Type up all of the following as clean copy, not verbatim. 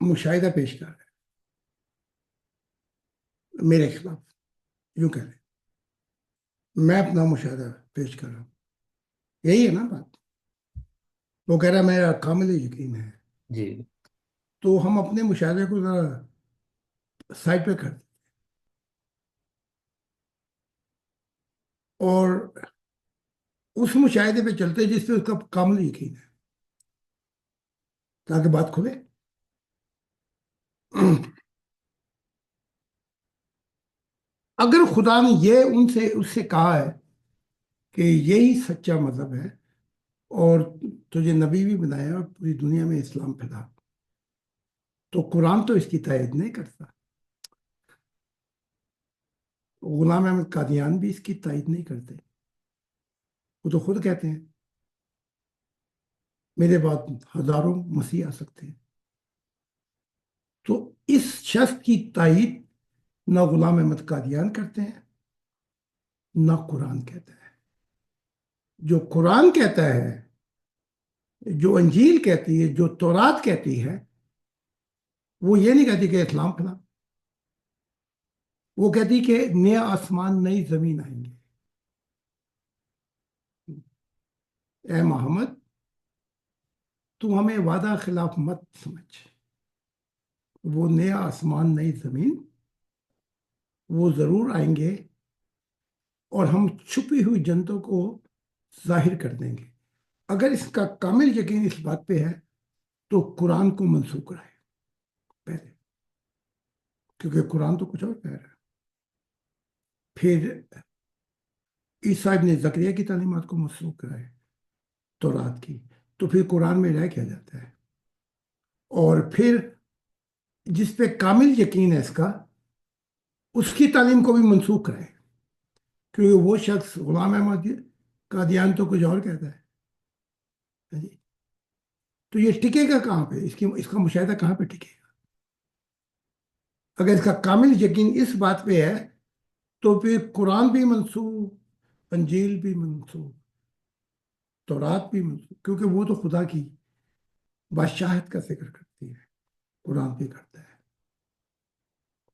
مشاہدہ پیش کر رہا ہے میرے خلاف، یوں کہہ لیں، میں اپنا مشاہدہ پیش کر رہا ہوں، یہی ہے نا بات؟ وہ کہہ رہا ہے میرا کامل یقین ہے، جی تو ہم اپنے مشاہدے کو ذرا سائڈ پہ کر دیں اور اس مشاہدے پہ چلتے جس پہ اس کا کامل یقین ہے، تاکہ بات کھلے۔ اگر خدا نے یہ اس سے کہا ہے کہ یہی سچا مذہب ہے اور تجھے نبی بھی بنایا اور پوری دنیا میں اسلام پھیلا، تو قرآن تو اس کی تائید نہیں کرتا، غلام احمد قادیان بھی اس کی تائید نہیں کرتے، وہ تو خود کہتے ہیں میرے بعد ہزاروں مسیح آ سکتے ہیں۔ تو اس شخص کی تائید نہ غلام احمد قادیان کرتے ہیں، نہ قرآن کہتا ہے۔ جو قرآن کہتا ہے، جو انجیل کہتی ہے، جو تورات کہتی ہے، وہ یہ نہیں کہتی کہ اسلام پھیلا، وہ کہتی کہ نیا آسمان نئی زمین آئیں گے۔ اے محمد، تو ہمیں وعدہ خلاف مت سمجھ، وہ نیا آسمان نئی زمین وہ ضرور آئیں گے اور ہم چھپی ہوئی جنتوں کو ظاہر کر دیں گے۔ اگر اس کا کامل یقین اس بات پہ ہے تو قرآن کو منسوخ کرائے پہلے، کیونکہ قرآن تو کچھ اور کہہ رہا ہے۔ پھر عیسیٰ ابن زکریا کی تعلیمات کو منسوخ کرائے تورات کی، تو پھر قرآن میں رہ کیا جاتا ہے؟ اور پھر جس پہ کامل یقین ہے اس کا، اس کی تعلیم کو بھی منسوخ کرائے، کیونکہ وہ شخص غلام احمد قادیان تو کچھ اور کہتا ہے۔ ہاں جی، تو یہ ٹکے گا کہاں پہ؟ اس کا مشاہدہ کہاں پہ ٹکے گا؟ اگر اس کا کامل یقین اس بات پہ ہے تو پھر قرآن بھی منسوخ، انجیل بھی منسوخ، تورات بھی منسوخ، کیونکہ وہ تو خدا کی بادشاہت کا ذکر کرتی ہے، قرآن بھی کرتا ہے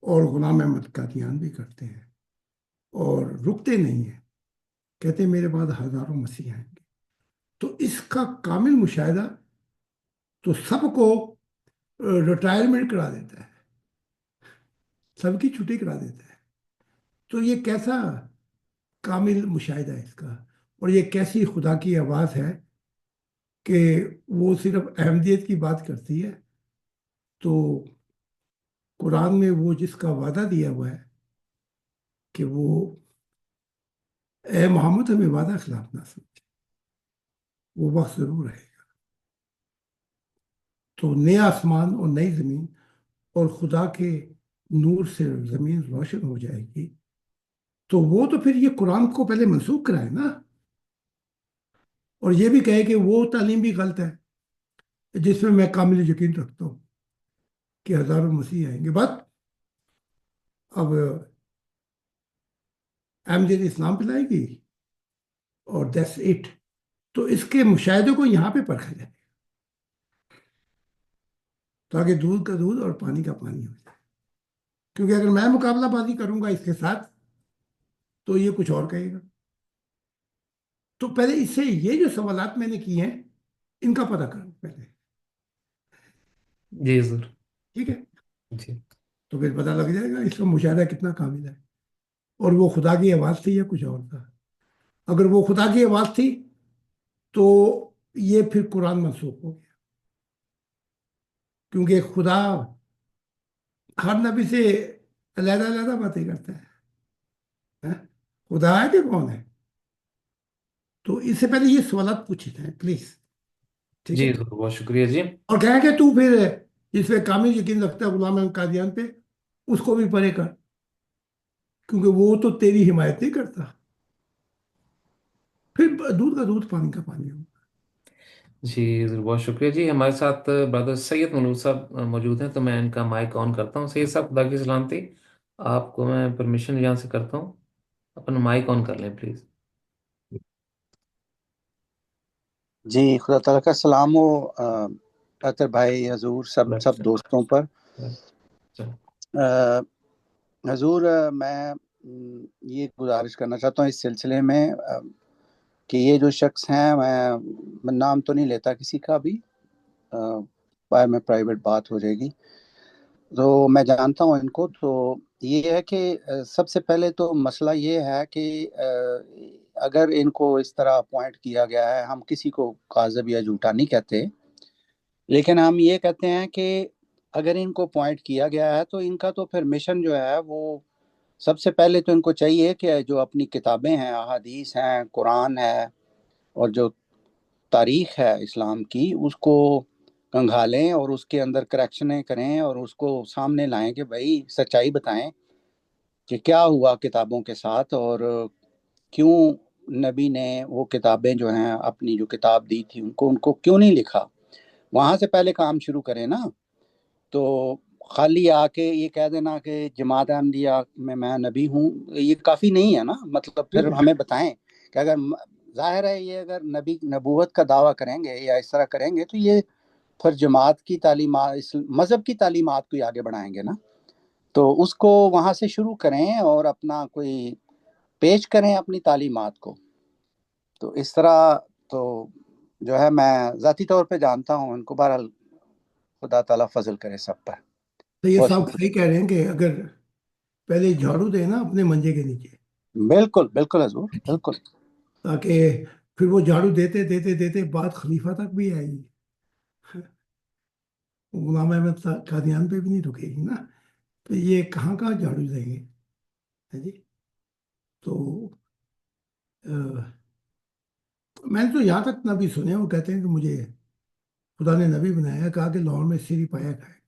اور غلام احمد قادیان بھی کرتے ہیں، اور رکتے نہیں ہیں، کہتے ہیں میرے بعد ہزاروں مسیح آئیں گے۔ تو اس کا کامل مشاہدہ تو سب کو ریٹائرمنٹ کرا دیتا ہے، سب کی چھٹی کرا دیتا ہے۔ تو یہ کیسا کامل مشاہدہ ہے اس کا، اور یہ کیسی خدا کی آواز ہے کہ وہ صرف احمدیت کی بات کرتی ہے، تو قرآن میں وہ جس کا وعدہ دیا ہوا ہے کہ وہ اے محمد ہمیں وعدہ خلاف نہ سمجھ، وہ وقت ضرور رہے گا، تو نیا آسمان اور نئی زمین اور خدا کے نور سے زمین روشن ہو جائے گی، تو وہ تو پھر یہ قرآن کو پہلے منسوخ کرائے نا، اور یہ بھی کہے کہ وہ تعلیم بھی غلط ہے جس میں کامل یقین رکھتا ہوں کہ ہزاروں مسیح آئیں گے۔ بات اب احمدیت اسلام پلائے گی اور دیٹس اٹ، تو اس کے مشاہدے کو یہاں پہ پرکھا جائے تاکہ دودھ کا دودھ اور پانی کا پانی ہو جائے، کیونکہ اگر میں مقابلہ بازی کروں گا اس کے ساتھ تو یہ کچھ اور کہے گا۔ تو پہلے اس سے یہ جو سوالات میں نے کیے ہیں ان کا پتہ کرو پہلے، جی ضرور۔ ٹھیک ہے؟ جی تو پھر پتہ لگ جائے گا اس کا مشاہدہ کتنا کامل ہے، اور وہ خدا کی آواز تھی یا کچھ اور تھا۔ اگر وہ خدا کی آواز تھی تو یہ پھر قرآن منسوخ ہو گیا، کیونکہ خدا ہر نبی سے علیحدہ علیحدہ باتیں کرتا ہے، ہاں؟ خدا ہے کہ کون ہے؟ تو اس سے پہلے یہ سوالات پوچھے تھے پلیز، ٹھیک جی ہے؟ ضرور، بہت شکریہ جی۔ اور کہیں کہ تو پھر جس پہ کامل یقین رکھتا ہے غلام احمد قادیان پہ، اس کو بھی پرے کر، کیونکہ وہ تو تیری حمایت نہیں کرتا، پھر دودھ کا دودھ پانی کا پانی ہو۔ جی ضرور، بہت شکریہ جی۔ ہمارے ساتھ برادر سید منور صاحب موجود ہیں، تو میں ان کا مائک آن کرتا ہوں۔ سید صاحب، خدا کی سلامتی، آپ کو میں پرمیشن یہاں سے کرتا ہوں، اپنا مائک آن کر لیں پلیز۔ جی، خدا تعالیٰ کا سلام ہو اطہر بھائی، حضور، سب اچھا دوستوں پر اچھا حضور، میں یہ گزارش کرنا چاہتا ہوں اس سلسلے میں کہ یہ جو شخص ہیں، میں نام تو نہیں لیتا کسی کا بھی، بعد میں پرائیویٹ بات ہو جائے گی، تو میں جانتا ہوں ان کو. تو یہ ہے کہ سب سے پہلے تو مسئلہ یہ ہے کہ اگر ان کو اس طرح اپوائنٹ کیا گیا ہے، ہم کسی کو کاذب یا جھوٹا نہیں کہتے، لیکن ہم یہ کہتے ہیں کہ اگر ان کو اپوائنٹ کیا گیا ہے تو ان کا تو پھر مشن جو ہے وہ سب سے پہلے تو ان کو چاہیے کہ جو اپنی کتابیں ہیں، احادیث ہیں، قرآن ہے، اور جو تاریخ ہے اسلام کی، اس کو کنگھالیں اور اس کے اندر کریکشنیں کریں اور اس کو سامنے لائیں کہ بھائی سچائی بتائیں کہ کیا ہوا کتابوں کے ساتھ، اور کیوں نبی نے وہ کتابیں جو ہیں، اپنی جو کتاب دی تھی ان کو کیوں نہیں لکھا. وہاں سے پہلے کام شروع کریں نا. تو خالی آ کے یہ کہہ دینا کہ جماعت احمدیہ میں نبی ہوں، یہ کافی نہیں ہے نا. مطلب پھر ہمیں بتائیں کہ اگر ظاہر ہے یہ اگر نبوت کا دعویٰ کریں گے یا اس طرح کریں گے تو یہ پھر جماعت کی تعلیمات، مذہب کی تعلیمات کو آگے بڑھائیں گے نا. تو اس کو وہاں سے شروع کریں اور اپنا کوئی پیش کریں اپنی تعلیمات کو. تو اس طرح تو جو ہے میں ذاتی طور پہ جانتا ہوں ان کو. بہرحال خدا تعالیٰ فضل کرے سب پر. تو یہ بہت صاحب شکریہ. صحیح کہہ رہے ہیں کہ اگر پہلے جھاڑو دے نا اپنے منجے کے نیچے، بالکل بالکل حضور، بالکل. تاکہ پھر وہ جھاڑو دیتے دیتے دیتے بات خلیفہ تک بھی آئے گی، غلام احمد قادیان پہ بھی نہیں رکے گی نا. تو یہ کہاں کہاں جھاڑو دیں گے؟ ہے جی. تو میں نے تو یہاں تک نبی سنے وہ کہتے ہیں کہ مجھے خدا نے نبی بنایا، کہا کہ لاہور میں سری پایا کھائے.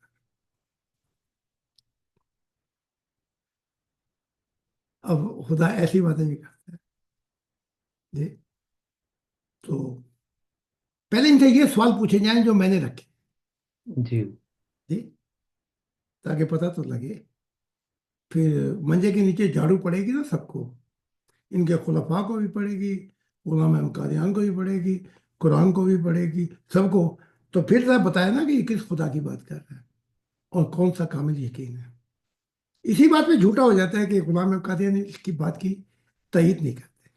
اب خدا ایسی باتیں بھی کرتا ہے جی. تو پہلے ان سے یہ سوال پوچھے جائیں جو میں نے رکھے جی جی، تاکہ پتہ تو لگے. پھر منجے کے نیچے جھاڑو پڑے گی نا سب کو، ان کے خلفاء کو بھی پڑے گی، غلام احمد قادیان کو بھی پڑے گی، قرآن کو بھی پڑے گی، سب کو. تو پھر ذرا بتایا نا کہ یہ کس خدا کی بات کر رہا ہے اور کون سا کامل یقین ہے. اسی بات پہ جھوٹا ہو جاتا ہے کہ غلام احمد قادیان نے اس کی بات کی تائید نہیں کرتے،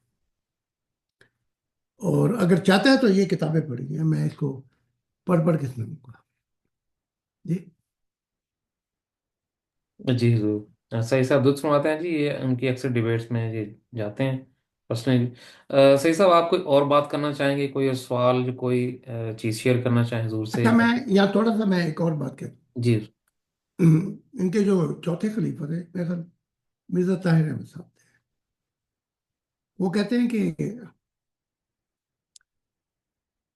اور اگر چاہتا ہے تو یہ کتابیں پڑھی ہیں، میں اس کو پڑھ پڑھ کے سناؤں گا جی. جی ضرور. صحیح صاحب درست فرماتے ہیں جی. یہ ان کی اکثر ڈیبیٹس میں یہ جاتے ہیں پرسنلی. صحیح صاحب آپ کوئی اور بات کرنا چاہیں گے، کوئی اور سوال جو کوئی چیز شیئر کرنا چاہیں حضور سے؟ اچھا، میں یہاں تھوڑا سا میں ایک اور بات کروں. جی ان کے جو چوتھے خلیفہ تھے میرے خیال مرزا طاہر احمد صاحب تھے. وہ کہتے ہیں کہ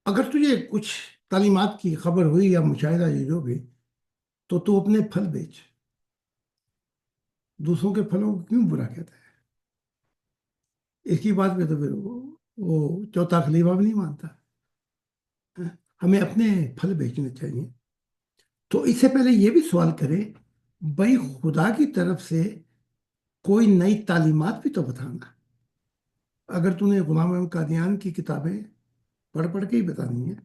اگر تجھے کچھ تعلیمات کی خبر ہوئی یا مشاہدہ یا جو بھی، تو اپنے پھل بیچ، دوسروں کے پھلوں کو کیوں برا کہتا ہے؟ اس کی بات پہ تو پھر وہ چوتھا خلیفہ بھی نہیں مانتا. ہمیں اپنے پھل بیچنے چاہیے. تو اس سے پہلے یہ بھی سوال کرے بھائی خدا کی طرف سے کوئی نئی تعلیمات بھی تو بتانا. اگر تو نے غلام احمد قادیان کی کتابیں پڑھ پڑھ کے ہی بتانی ہے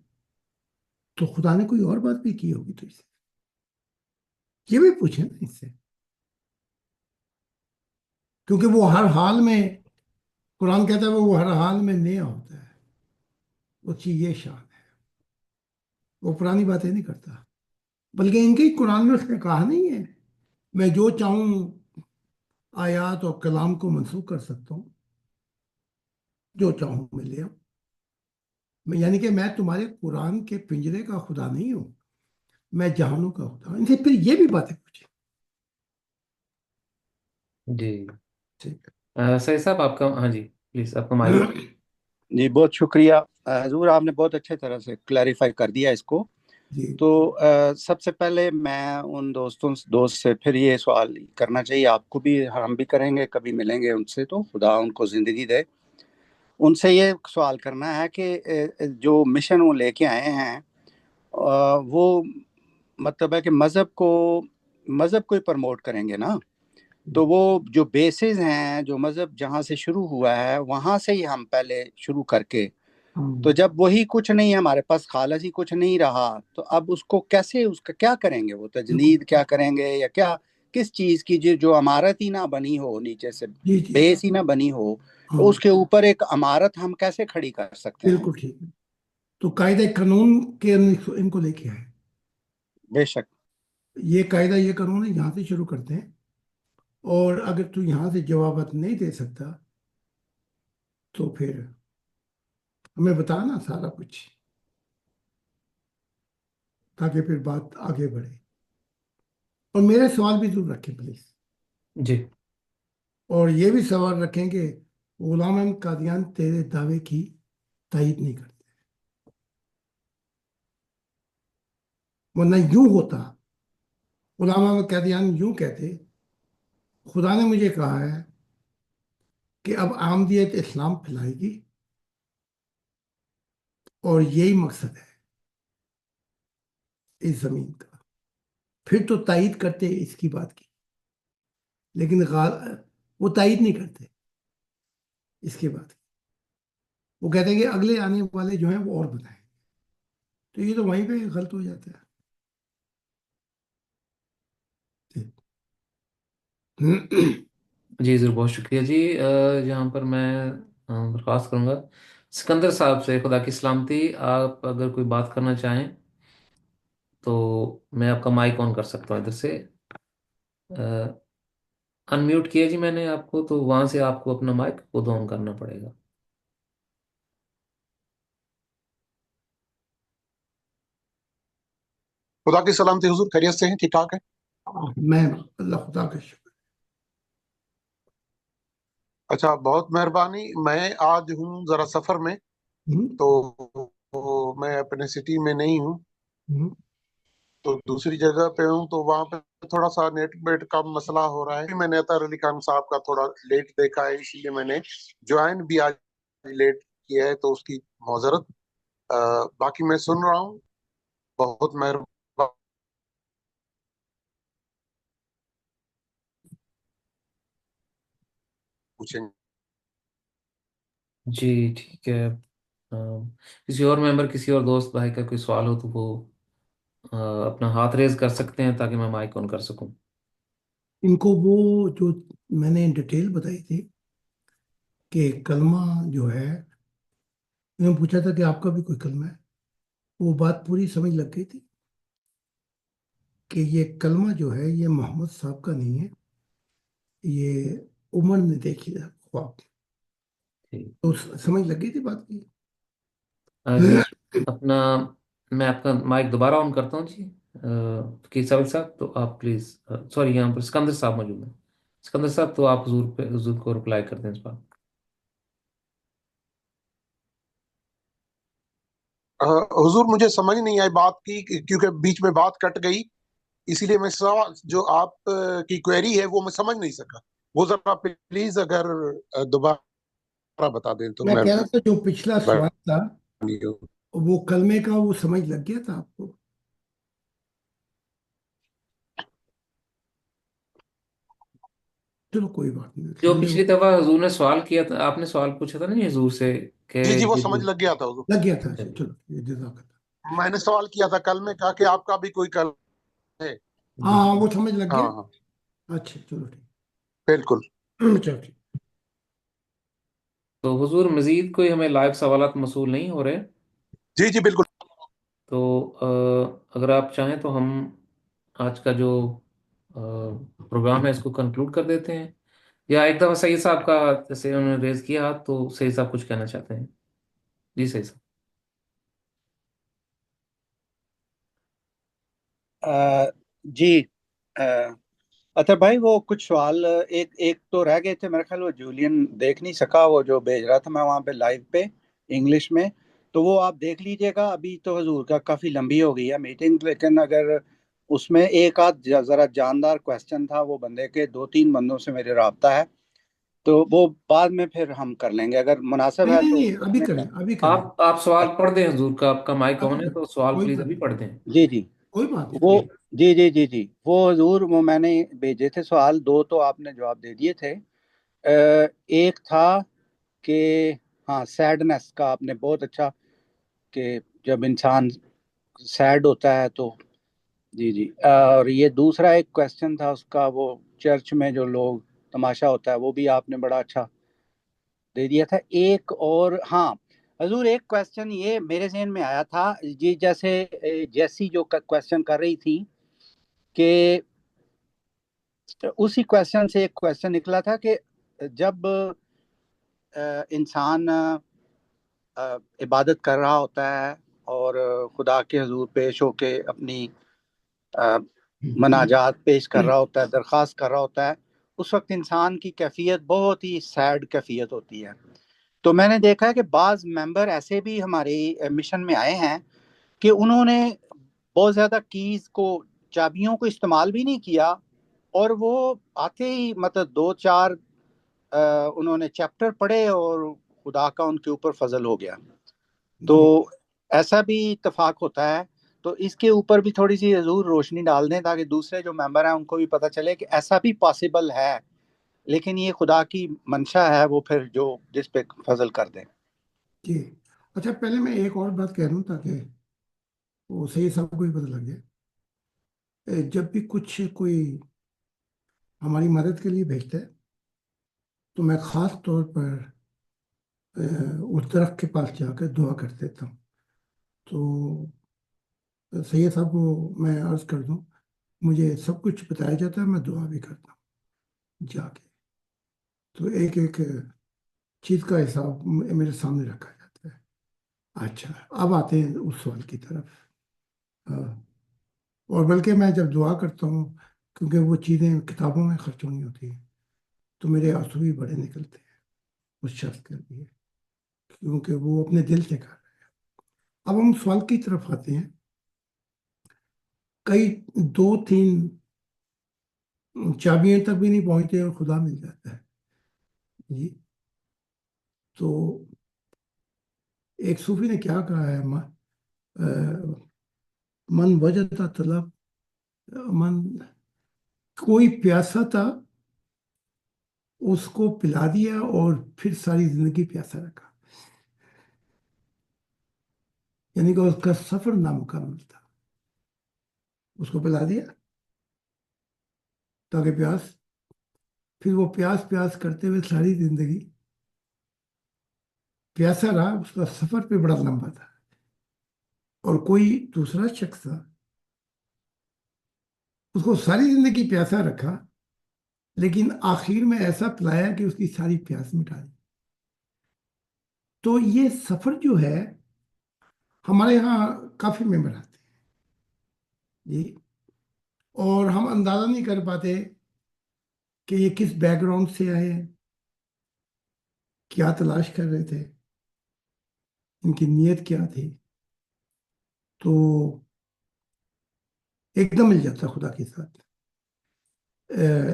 تو خدا نے کوئی اور بات بھی کی ہوگی تو اسے یہ بھی پوچھیں نا اس سے. کیونکہ وہ ہر حال میں، قرآن کہتا ہے وہ ہر حال میں نیا ہوتا ہے، اس کی یہ شان ہے. وہ پرانی باتیں نہیں کرتا، بلکہ ان کے قرآن میں اس نے کہا نہیں ہے میں جو چاہوں آیات اور کلام کو منسوخ کر سکتا ہوں، جو چاہوں میں لے آؤں. یعنی کہ میں تمہارے قرآن کے پنجرے کا خدا نہیں ہوں، میں جہانوں کا خدا ہوں. ان سے پھر یہ بھی باتیں پوچھیں. جی. ٹھیک صحیح صاحب آپ کا، ہاں جی پلیز آپ کا مائک. جی بہت شکریہ حضور، آپ نے بہت اچھے طرح سے کلیریفائی کر دیا اس کو. جی. تو سب سے پہلے میں ان دوست سے پھر یہ سوال کرنا چاہیے، آپ کو بھی، ہم بھی کریں گے کبھی ملیں گے ان سے، تو خدا ان کو زندگی دے. ان سے یہ سوال کرنا ہے کہ جو مشن وہ لے کے آئے ہیں، وہ مطلب ہے کہ مذہب کو ہی پرموٹ کریں گے نا. تو وہ جو بیسز ہیں، جو مذہب جہاں سے شروع ہوا ہے وہاں سے ہی ہم پہلے شروع کر کے تو جب وہی کچھ نہیں ہے ہمارے پاس، خالص ہی کچھ نہیں رہا، تو اب اس کو کیسے، اس کا کیا کریں گے؟ وہ تجنید کیا کریں گے، یا کیا کس چیز کی جو عمارت ہی نہ بنی ہو نیچے سے، جی جی بیس ہی نہ بنی ہو، تو اس کے اوپر ایک عمارت ہم کیسے کھڑی کر سکتے ہیں؟ بالکل ٹھیک ہے. تو قاعدہ قانون کے ان کو لے کے آئے. بے شک. یہ قاعدہ یہ قانون ہے، یہاں سے شروع کرتے ہیں. اور اگر تو یہاں سے جوابات نہیں دے سکتا تو پھر ہمیں بتانا سارا کچھ، تاکہ پھر بات آگے بڑھے. اور میرے سوال بھی ضرور رکھیں پلیز. جی اور یہ بھی سوال رکھیں کہ غلام احمد قادیان تیرے دعوے کی تائید نہیں کرتے، ورنہ یوں ہوتا. غلام احمد قادیان یوں کہتے: خدا نے مجھے کہا ہے کہ اب احمدیت اسلام پھیلائے گی، اور یہی مقصد ہے اس زمین کا. پھر تو تائید کرتے اس کی بات کی، لیکن وہ تائید نہیں کرتے اس کے بعد. وہ کہتے ہیں کہ اگلے آنے والے جو ہیں وہ اور بتائیں. تو یہ تو وہیں پہ غلط ہو جاتا ہے. جی ضرور، بہت شکریہ جی. یہاں پر میں درخواست کروں گا سکندر صاحب سے، خدا کی سلامتی، آپ اگر کوئی بات کرنا چاہیں تو میں آپ کا مائک آن کر سکتا ہوں ادھر سے. انمیوٹ کیا جی میں نے آپ کو، تو وہاں سے آپ کو اپنا مائک خود آن کرنا پڑے گا. خدا کی سلامتی حضور، خیریت سے ہیں؟ ٹھیک ٹھاک ہے؟ میں اللہ خدا کا شکر. اچھا، بہت مہربانی. میں آج ہوں ذرا سفر میں، ہوں، تو میں اپنے سٹی میں نہیں ہوں، ہوں. تو دوسری جگہ پہ ہوں. تو وہاں پہ تھوڑا سا نیٹ بیٹ کا مسئلہ ہو رہا ہے. میں نے عطار علی خان صاحب کا تھوڑا لیٹ دیکھا ہے، اسی لیے میں نے جوائن بھی آج لیٹ کیا ہے، تو اس کی معذرت. باقی میں سن رہا ہوں. بہت مہربانی. پوچھیں. جی ٹھیک ہے. کسی اور ممبر، کسی اور دوست بھائی کا کوئی سوال ہو تو وہ اپنا ہاتھ ریز کر سکتے ہیں تاکہ میں مائک آن کر سکوں. ان کو وہ جو میں نے ڈیٹیل بتائی تھی کہ کلمہ جو ہے، میں نے پوچھا تھا کہ آپ کا بھی کوئی کلمہ ہے، وہ بات پوری سمجھ لگ گئی تھی کہ یہ کلمہ جو ہے یہ محمد صاحب کا نہیں ہے، یہ عمر نے دیکھی ہے خواب. ٹھیک. تو سمجھ لگ گئی تھی بات کی. جی اپنا، میں آپ کا مائک دوبارہ آن کرتا ہوں جی. کی صاحب تو آپ پلیز، سوری یہاں پر سکندر صاحب موجود ہیں. سکندر صاحب تو آپ حضور پہ، حضور کو رپلائی کرتے ہیں اس بات. حضور مجھے سمجھ نہیں آئی بات کی، کیونکہ بیچ میں بات کٹ گئی، اسی لیے میں سوال جو آپ کی کوئری ہے وہ میں سمجھ نہیں سکا. وہ ذرا پلیز اگر دوبارہ بتا دیں تو میں میں کہہ رہا تھا جو پچھلا سوال تھا وہ کلمے کا، وہ سمجھ لگ گیا تھا آپ کو؟ چلو کوئی بات نہیں، جو الحمد للہ. پچھلی دفعہ حضور نے سوال کیا تھا، آپ نے سوال پوچھا تھا نا جی حضور سے کہ جی جی، وہ یہ سمجھ لگ گیا تھا حضور. لگ گیا تھا. اچھا چلو، یہ جزاک اللہ. میں نے سوال کیا تھا کل میں، کہا کہ آپ کا بھی کوئی کل ہے. ہاں جی ہاں، وہ سمجھ لگ ہاں گیا. ہاں اچھا چلو ٹھیک. بالکل. چلو ٹھیک. تو حضور مزید کوئی ہمیں لائیو سوالات موصول نہیں ہو رہے، جی جی بالکل. تو اگر آپ چاہیں تو ہم آج کا جو پروگرام ہے اس کو کنکلوڈ کر دیتے ہیں، یا ایک دفعہ سعید صاحب کا، جیسے انہوں نے ریز کیا تو سعید صاحب کچھ کہنا چاہتے ہیں. جی سعید صاحب. جی اطہر بھائی، وہ کچھ سوال ایک ایک تو رہ گئے تھے میرے خیال، وہ جولین دیکھ نہیں سکا، وہ جو بھیج رہا تھا میں وہاں پہ لائیو پہ انگلش میں، تو وہ آپ دیکھ لیجئے گا. ابھی تو حضور کا کافی لمبی ہو گئی ہے میٹنگ، لیکن اگر اس میں ایک آدھ ذرا جاندار کویسچن تھا وہ بندے کے، دو تین بندوں سے میرے رابطہ ہے، تو وہ بعد میں پھر ہم کر لیں گے اگر مناسب نہیں ہے نہیں تو نہیں، اس ابھی میں کریں ابھی کریں. آپ سوال پڑھ دیں حضور کا، آپ کا مائک ابھی آن ہے کریں، تو سوال کوئی پلیز بات ابھی نہیں. پڑھ دیں. جی جی کوئی بات نہیں، وہ کوئی بات جی جی جی جی وہ حضور، وہ میں نے بھیجے تھے سوال، دو تو آپ نے جواب دے دیے تھے. ایک تھا کہ ہاں سیڈنس کا آپ نے بہت اچھا، کہ جب انسان سیڈ ہوتا ہے تو جی جی. اور یہ دوسرا ایک کوشچن تھا اس کا، وہ چرچ میں جو لوگ تماشا ہوتا ہے، وہ بھی آپ نے بڑا اچھا دے دیا تھا. ایک اور ہاں حضور، ایک کوشچن یہ میرے ذہن میں آیا تھا جی، جیسے جیسی جو کوشچن کر رہی تھی کہ اسی کوشچن سے ایک کوشچن نکلا تھا کہ جب انسان عبادت کر رہا ہوتا ہے اور خدا کے حضور پیش ہو کے اپنی مناجات پیش کر رہا ہوتا ہے، درخواست کر رہا ہوتا ہے، اس وقت انسان کی کیفیت بہت ہی سیڈ کیفیت ہوتی ہے. تو میں نے دیکھا ہے کہ بعض ممبر ایسے بھی ہماری مشن میں آئے ہیں کہ انہوں نے بہت زیادہ کیز کو، چابیوں کو استعمال بھی نہیں کیا، اور وہ آتے ہی مطلب 2-4 انہوں نے چیپٹر پڑھے اور خدا کا ان کے اوپر فضل ہو گیا. تو ایسا بھی اتفاق ہوتا ہے. تو اس کے اوپر بھی تھوڑی سی حضور روشنی ڈال دیں تاکہ دوسرے جو ممبر ہیں ان کو بھی پتہ چلے کہ ایسا بھی پاسبل ہے، لیکن یہ خدا کی منشا ہے، وہ پھر جو جس پہ فضل کر دیں. جی اچھا، پہلے میں ایک اور بات کہہ رہا ہوں تاکہ وہ صحیح سب کو ہی پتہ لگ جائے. جب بھی کچھ کوئی ہماری مدد کے لیے بھیجتا ہے تو میں خاص طور پر اس درخت کے پاس جا کر دعا کر دیتا ہوں. تو سید صاحب کو میں عرض کر دوں، مجھے سب کچھ بتایا جاتا ہے، میں دعا بھی کرتا ہوں جا کے. تو ایک ایک چیز کا حساب میرے سامنے رکھا جاتا ہے. اچھا، اب آتے ہیں اس سوال کی طرف. اور بلکہ میں جب دعا کرتا ہوں، کیونکہ وہ چیزیں کتابوں میں خرچ ہونی ہوتی ہیں، تو میرے آنسو بھی بڑے نکلتے ہیں اس شخص کے لیے، کیونکہ وہ اپنے دل سے کر رہے ہیں. اب ہم سوال کی طرف آتے ہیں. کئی 2-3 چابیاں تک بھی نہیں پہنچتے اور خدا مل جاتا ہے. جی تو ایک صوفی نے کیا کہا ہے، من وجدہ طلب، من کوئی پیاسا تھا اس کو پلا دیا اور پھر ساری زندگی پیاسا رکھا. یعنی کہ اس کا سفر نامکمل تھا، اس کو پلا دیا تاکہ پھر وہ پیاس پیاس کرتے ہوئے ساری زندگی پیاسا رہا. اس کا سفر پہ بڑا لمبا تھا. اور کوئی دوسرا شخص تھا، اس کو ساری زندگی پیاسا رکھا، لیکن آخر میں ایسا پلایا کہ اس کی ساری پیاس مٹا دی. تو یہ سفر جو ہے، ہمارے یہاں کافی ممبر آتے ہیں جی، اور ہم اندازہ نہیں کر پاتے کہ یہ کس بیک گراؤنڈ سے آئے ہیں، کیا تلاش کر رہے تھے، ان کی نیت کیا تھی. تو ایک دم مل جاتا خدا کے ساتھ.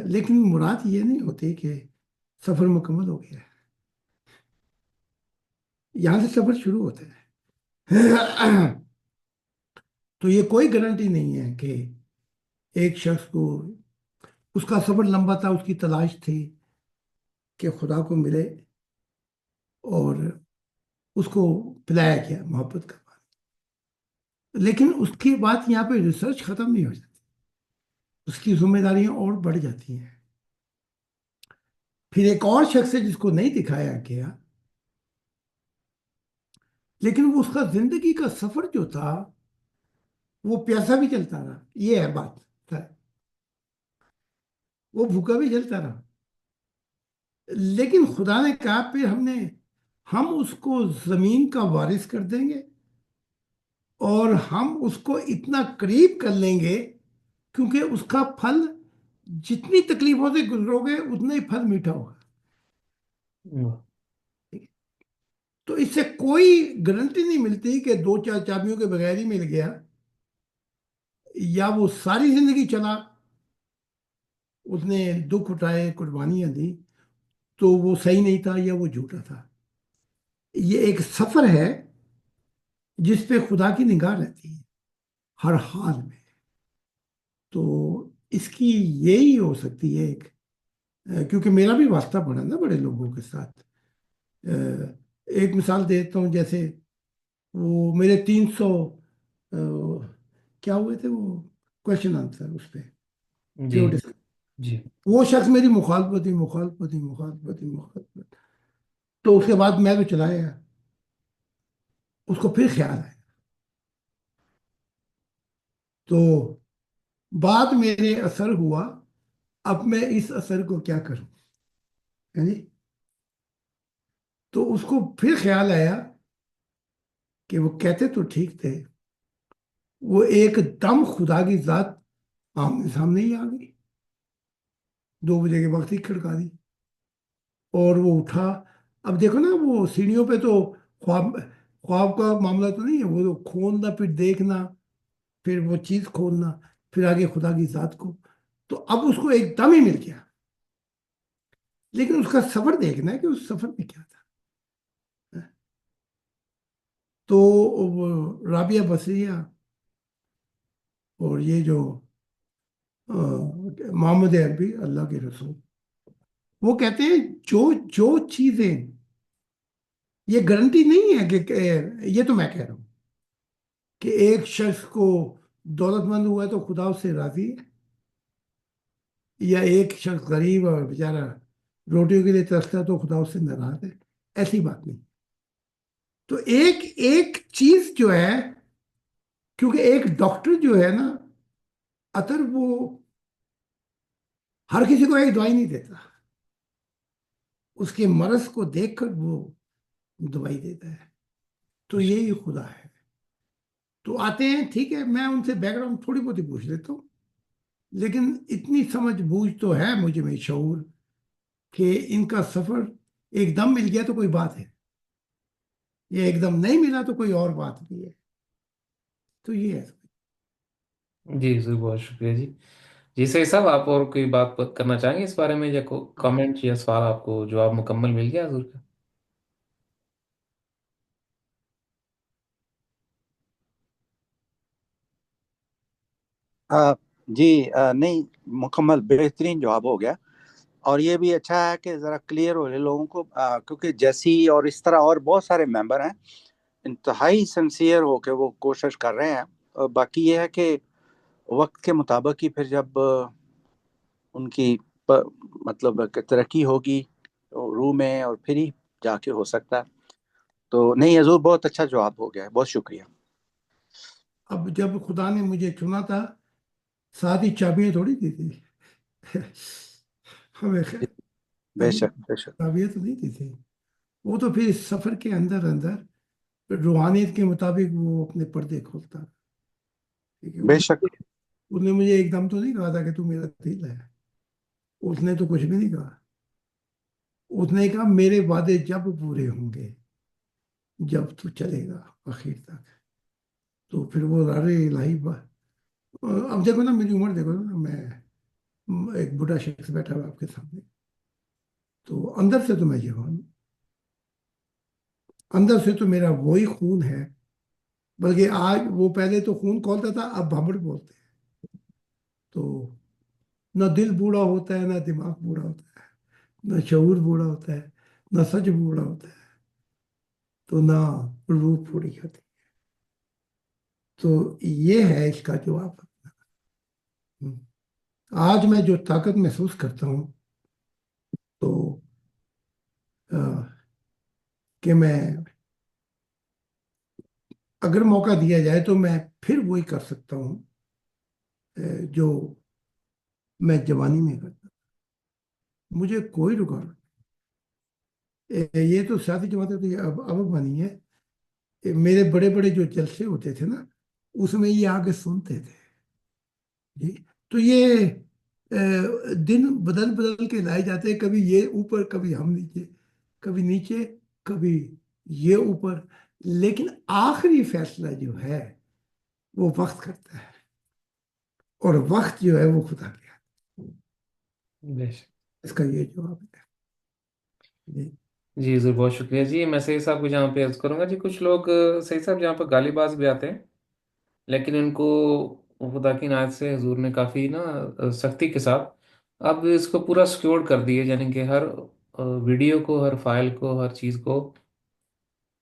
لیکن مراد یہ نہیں ہوتی کہ سفر مکمل ہو گیا ہے. یہاں سے سفر شروع ہوتا ہے. تو یہ کوئی گارنٹی نہیں ہے کہ ایک شخص کو اس کا سفر لمبا تھا، اس کی تلاش تھی کہ خدا کو ملے اور اس کو پلایا گیا محبت کا پانی. لیکن اس کی بات یہاں پہ ریسرچ ختم نہیں ہو جاتی، اس کی ذمہ داریاں اور بڑھ جاتی ہیں. پھر ایک اور شخص ہے جس کو نہیں دکھایا گیا، لیکن وہ اس کا زندگی کا سفر جو تھا وہ پیاسا بھی چلتا رہا. یہ ہے بات، وہ بھوکا بھی چلتا رہا. لیکن خدا نے کہا پھر ہم اس کو زمین کا وارث کر دیں گے اور ہم اس کو اتنا قریب کر لیں گے، کیونکہ اس کا پھل جتنی تکلیفوں سے گزرو گے اتنا ہی پھل میٹھا ہوگا. تو اس سے کوئی گارنٹی نہیں ملتی کہ 2-4 چابیوں کے بغیر ہی مل گیا، یا وہ ساری زندگی چلا، اس نے دکھ اٹھائے، قربانیاں دی، تو وہ صحیح نہیں تھا یا وہ جھوٹا تھا. یہ ایک سفر ہے جس پہ خدا کی نگاہ رہتی ہے ہر حال میں. تو اس کی یہی ہو سکتی ہے ایک، کیونکہ میرا بھی واسطہ پڑا نا بڑے لوگوں کے ساتھ. ایک مثال دیتا ہوں، جیسے وہ میرے 300 کیا ہوئے تھے وہ کوشچن آنسر اس پہ جی جو جی وہ شخص میری مخالفت ہی مخالفت ہی مخالفت ہی مخالفت، تو اس کے بعد میں تو چلایا، اس کو پھر خیال آیا، تو بعد میرے اثر ہوا، اب میں اس اثر کو کیا کروں، یعنی تو اس کو پھر خیال آیا کہ وہ کہتے تو ٹھیک تھے، وہ ایک دم خدا کی ذات آمنے سامنے ہی آ گئی، 2 بجے کے وقت ہی کھڑکا دی، اور وہ اٹھا۔ اب دیکھو نا، وہ سیڑھیوں پہ تو خواب خواب کا معاملہ تو نہیں ہے، وہ تو کھولنا پھر دیکھنا، پھر وہ چیز کھولنا، پھر آگے خدا کی ذات کو، تو اب اس کو ایک دم ہی مل گیا، لیکن اس کا سفر دیکھنا ہے کہ اس سفر میں کیا تھا۔ تو وہ رابعہ بصریہ اور یہ جو محمد عربی اللہ کے رسول، وہ کہتے ہیں جو جو چیزیں، یہ گارنٹی نہیں ہے کہ یہ تو میں کہہ رہا ہوں کہ ایک شخص کو دولت مند ہوا ہے تو خدا اس سے راضی ہے، یا ایک شخص غریب اور بیچارہ روٹیوں کے لیے ترستا ہے تو خدا اس سے ناراض ہے، ایسی بات نہیں۔ تو ایک ایک چیز جو ہے، کیونکہ ایک ڈاکٹر جو ہے نا، اطر وہ ہر کسی کو ایک دوائی نہیں دیتا، اس کے مرض کو دیکھ کر وہ دوائی دیتا ہے، تو یہی خدا ہے۔ تو آتے ہیں، ٹھیک ہے، میں ان سے بیک گراؤنڈ تھوڑی بہت ہی پوچھ لیتا ہوں، لیکن اتنی سمجھ بوجھ تو ہے مجھے میں شعور کہ ان کا سفر ایک دم مل گیا تو کوئی بات ہے، یا ایک دم نہیں ملا تو کوئی اور بات بھی ہے، تو یہ ہے۔ جی ضرور، بہت شکریہ جی۔ جی صحیح صاحب، آپ اور کوئی بات کرنا چاہیں گے اس بارے میں، یا کامنٹ یا سوال؟ آپ کو جواب مکمل مل گیا حضور کا؟ جی نہیں، مکمل بہترین جواب ہو گیا، اور یہ بھی اچھا ہے کہ ذرا کلیئر ہو جائے لوگوں کو، کیونکہ جیسی اور اس طرح اور بہت سارے ممبر ہیں انتہائی سنسیئر ہو کے وہ کوشش کر رہے ہیں، اور باقی یہ ہے کہ وقت کے مطابق ہی پھر جب ان کی مطلب کہ ترقی ہوگی روح میں، اور پھر ہی جا کے ہو سکتا ہے۔ تو نہیں حضور، بہت اچھا جواب ہو گیا ہے، بہت شکریہ۔ اب جب خدا نے مجھے چنا تھا، ساتھ ہی چابیاں تھوڑی دی تھی ہمیں بے شک بے شک چابیاں تو نہیں دی تھی، وہ تو پھر اس سفر کے اندر اندر روحانیت کے مطابق وہ اپنے پردے کھولتا، ٹھیک ہے۔ بے شک اس نے مجھے ایک دم تو نہیں کہا تھا کہ تو میرا دل ہے، اس نے تو کچھ بھی نہیں کہا، اس نے کہا میرے وعدے جب پورے ہوں گے، جب تو چلے گا آخر تک، تو پھر وہ رارے الہی اب دیکھو نا میری عمر، دیکھو نا، میں ایک بڑھا شخص بیٹھا ہوا آپ کے سامنے، تو اندر سے تو میں جوان ہوں، اندر سے تو میرا وہی خون ہے، بلکہ آج وہ پہلے تو خون کھولتا تھا، اب بھمڑ بولتے ہیں، تو نہ دل بوڑھا ہوتا ہے، نہ دماغ بوڑھا ہوتا ہے، نہ شعور بوڑھا ہوتا ہے، نہ سچ بوڑھا ہوتا ہے، تو نہ روح پوری ہوتی۔ تو یہ ہے اس کا جواب۔ آج میں جو طاقت محسوس کرتا ہوں، تو کہ میں اگر موقع دیا جائے تو میں پھر وہی کر سکتا ہوں جو میں جوانی میں کرتا، مجھے کوئی رکاوٹ نہیں۔ یہ تو سیاسی جماعتیں تو یہ اب بنی ہے، میرے بڑے بڑے جو جلسے ہوتے تھے نا، اس میں یہ آگے سنتے تھے جی، تو یہ دن بدل بدل کے لائے جاتے ہیں، کبھی یہ اوپر، کبھی ہم نیچے، کبھی نیچے، کبھی یہ اوپر، لیکن آخری فیصلہ جو ہے وہ وقت کرتا ہے، اور وقت جو ہے وہ خدا کے ہاتھ۔ بے شک۔ اس کا یہ جواب ہے جی۔ جی ضرور، بہت شکریہ جی۔ میں صحیح صاحب کو جہاں پہ عرض کروں گا جی، کچھ لوگ صحیح صاحب جہاں پہ گالی باز بھی آتے ہیں، لیکن ان کو خدا کی عنایت سے حضور نے کافی نا سختی کے ساتھ اب اس کو پورا سیکیورڈ کر دیے، یعنی کہ ہر ویڈیو کو، ہر فائل کو، ہر چیز کو